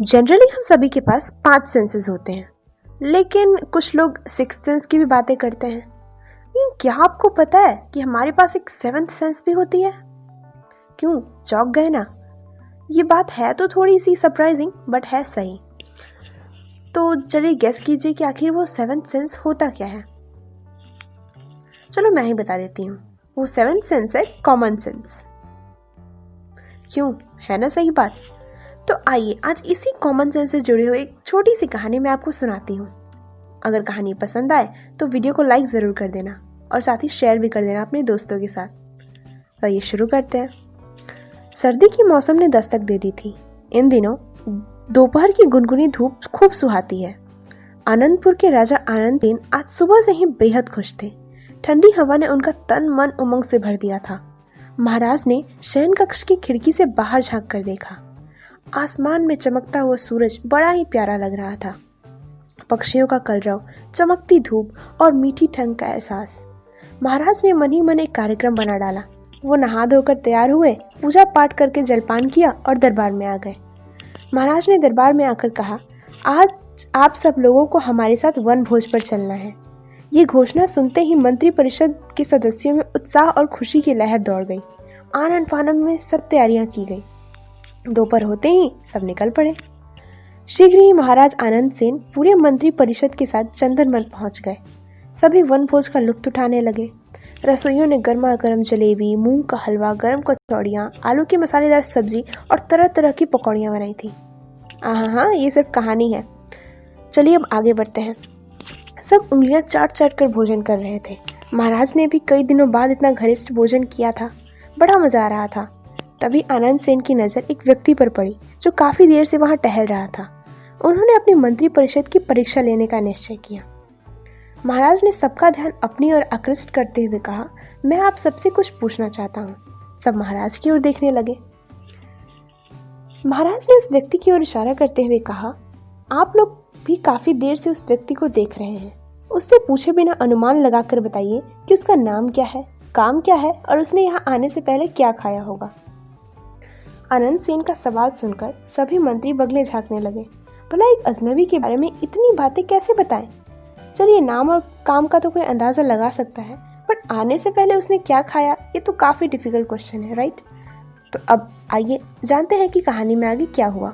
Generally हम सभी के पास 5 सेंसेस होते हैं, लेकिन कुछ लोग 6 सेंस की भी बातें करते हैं। लेकिन क्या आपको पता है कि हमारे पास एक 7th सेंस भी होती है? क्यों, चौंक गए ना? ये बात है तो थोड़ी सी सरप्राइजिंग, बट है सही। तो चलिए गेस कीजिए कि आखिर वो 7th सेंस होता क्या है। चलो मैं ही बता देती हूँ। वो 7th सेंस है कॉमन सेंस। क्यों, है ना सही बात? तो आइए आज इसी कॉमन सेंस से जुड़े हुए एक छोटी सी कहानी मैं आपको सुनाती हूँ। अगर कहानी पसंद आए तो वीडियो को लाइक ज़रूर कर देना और साथ ही शेयर भी कर देना अपने दोस्तों के साथ। तो आइए शुरू करते हैं। सर्दी की मौसम ने दस्तक दे दी थी। इन दिनों दोपहर की गुनगुनी धूप खूब सुहाती है। आनंदपुर के राजा आनंदसेन आज सुबह से ही बेहद खुश थे। ठंडी हवा ने उनका तन मन उमंग से भर दिया था। महाराज ने शयन कक्ष की खिड़की से बाहर झांक कर देखा। आसमान में चमकता हुआ सूरज बड़ा ही प्यारा लग रहा था। पक्षियों का कलरव, चमकती धूप और मीठी ठंड का एहसास। महाराज ने मन ही मन एक कार्यक्रम बना डाला। वो नहा धोकर तैयार हुए, पूजा पाठ करके जलपान किया और दरबार में आ गए। महाराज ने दरबार में आकर कहा, आज आप सब लोगों को हमारे साथ वन भोज पर चलना है। ये घोषणा सुनते ही मंत्री परिषद के सदस्यों में उत्साह और खुशी की लहर दौड़ गई। आनंद फानंद में सब तैयारियां की गई। दोपहर होते ही सब निकल पड़े। शीघ्र ही महाराज आनंदसेन पूरे मंत्री परिषद के साथ चंदनवन पहुंच गए। सभी वन भोज का लुत्फ उठाने लगे। रसोइयों ने गर्मा गर्म जलेबी, मूंग का हलवा, गर्म कचौड़ियाँ, आलू की मसालेदार सब्जी और तरह तरह की पकौड़ियाँ बनाई थी। हाँ, ये सिर्फ कहानी है। चलिए अब आगे बढ़ते हैं। सब उंगलियां चाट चाट कर भोजन कर रहे थे। महाराज ने भी कई दिनों बाद इतना घनिष्ठ भोजन किया था। बड़ा मजा आ रहा था। तभी आनंदसेन की नजर एक व्यक्ति पर पड़ी जो काफी देर से वहां टहल रहा था। उन्होंने अपनी मंत्री परिषद की परीक्षा लेने का निश्चय किया। महाराज ने सबका ध्यान अपनी ओर आकृष्ट करते हुए कहा, मैं आप सबसे कुछ पूछना चाहता हूँ। सब महाराज की ओर देखने लगे। महाराज ने उस व्यक्ति की ओर इशारा करते हुए कहा, आप लोग भी काफी देर से उस व्यक्ति को देख रहे हैं। उससे पूछे बिना अनुमान लगाकर बताइए कि उसका नाम क्या है, काम क्या है और उसने यहाँ आने से पहले क्या खाया होगा। आनंदसेन का सवाल सुनकर सभी मंत्री बगले झांकने लगे। भला एक अजनबी के बारे में इतनी बातें कैसे बताएं? चलिए नाम और काम का तो कोई अंदाजा लगा सकता है, बट आने से पहले उसने क्या खाया, ये तो काफी डिफिकल्ट क्वेश्चन है, राइट? तो अब आइए जानते हैं कि कहानी में आगे क्या हुआ।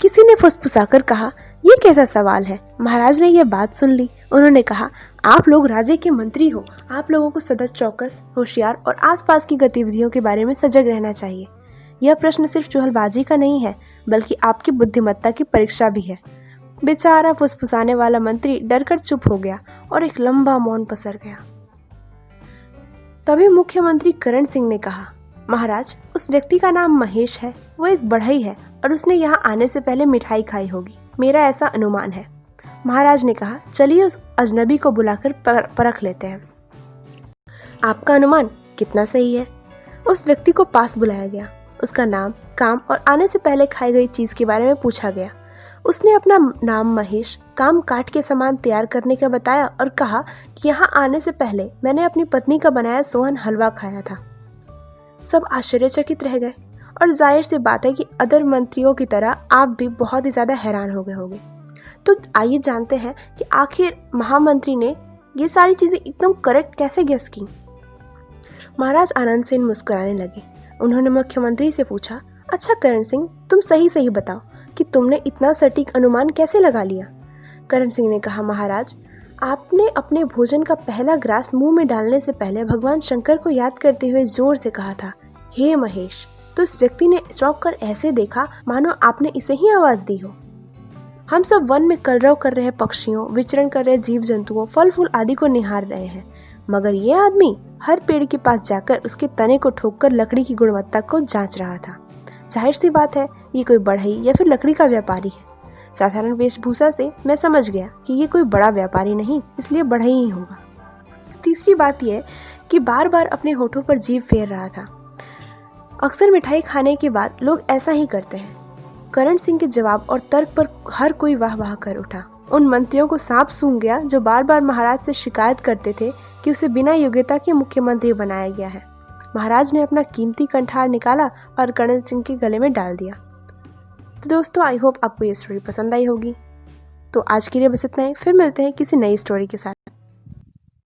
किसी ने फुसफुसाकर कहा, ये कैसा सवाल है? महाराज ने यह बात सुन ली। उन्होंने कहा, आप लोग राज्य के मंत्री हो। आप लोगों को सदा चौकस, होशियार और आसपास की गतिविधियों के बारे में सजग रहना चाहिए। यह प्रश्न सिर्फ चुहलबाजी का नहीं है, बल्कि आपकी बुद्धिमत्ता की परीक्षा भी है। बेचारा फुसफुसाने वाला मंत्री डरकर चुप हो गया और एक लंबा मौन पसर गया। तभी मुख्यमंत्री करण सिंह ने कहा, महाराज, उस व्यक्ति का नाम महेश है। वो एक बढ़ई है और उसने यहाँ आने से पहले मिठाई खाई होगी, मेरा ऐसा अनुमान है। महाराज ने कहा, चलिए उस अजनबी को बुलाकर परख लेते हैं। आपका अनुमान कितना सही है? उस व्यक्ति को पास बुलाया गया। उसका नाम, काम और आने से पहले खाई गई चीज के बारे में पूछा गया। उसने अपना नाम महेश, काम काट के सामान तैयार करने का बताया और कहा कि यहाँ आने से पहले मैंने अपनी पत्नी का बनाया सोहन हलवा खाया था। सब आश्चर्यचकित रह गए और जाहिर सी बात है कि अदर मंत्रियों की तरह आप भी बहुत ही ज्यादा हैरान हो गए होंगे। तो आइए जानते हैं कि आखिर महामंत्री ने ये सारी चीजें एकदम करेक्ट कैसे गेस की। महाराज आनंदसेन मुस्कुराने लगे। उन्होंने मुख्यमंत्री से पूछा, अच्छा करण सिंह, तुम सही सही बताओ कि तुमने इतना सटीक अनुमान कैसे लगा लिया? करण सिंह ने कहा, महाराज, आपने अपने भोजन का पहला ग्रास मुंह में डालने से पहले भगवान शंकर को याद करते हुए जोर से कहा था, हे महेश। तो इस व्यक्ति ने चौंक कर ऐसे देखा मानो आपने इसे ही आवाज दी हो। हम सब वन में कलरव कर रहे पक्षियों, विचरण कर रहे जीव जंतुओं, फल फूल आदि को निहार रहे हैं, मगर ये आदमी हर पेड़ के पास जाकर उसके तने को ठोककर लकड़ी की गुणवत्ता को जांच रहा था। जाहिर सी बात है, ये कोई बढ़ई या फिर लकड़ी का व्यापारी है। साधारण वेशभूषा से मैं समझ गया कि ये कोई बड़ा व्यापारी नहीं, इसलिए बढ़ई ही होगा। तीसरी बात यह कि बार बार अपने होठों पर जीभ फेर रहा था। अक्सर मिठाई खाने के बाद लोग ऐसा ही करते हैं। करण सिंह के जवाब और तर्क पर हर कोई वाह वाह कर उठा। उन मंत्रियों को सांप सूंघ गया जो बार बार महाराज से शिकायत करते थे कि उसे बिना योग्यता के मुख्यमंत्री बनाया गया है। महाराज ने अपना कीमती कंठार निकाला और करण सिंह के गले में डाल दिया। तो दोस्तों आई होप आपको ये स्टोरी पसंद आई होगी। तो आज के लिए बस इतना ही, फिर मिलते हैं किसी नई स्टोरी के साथ।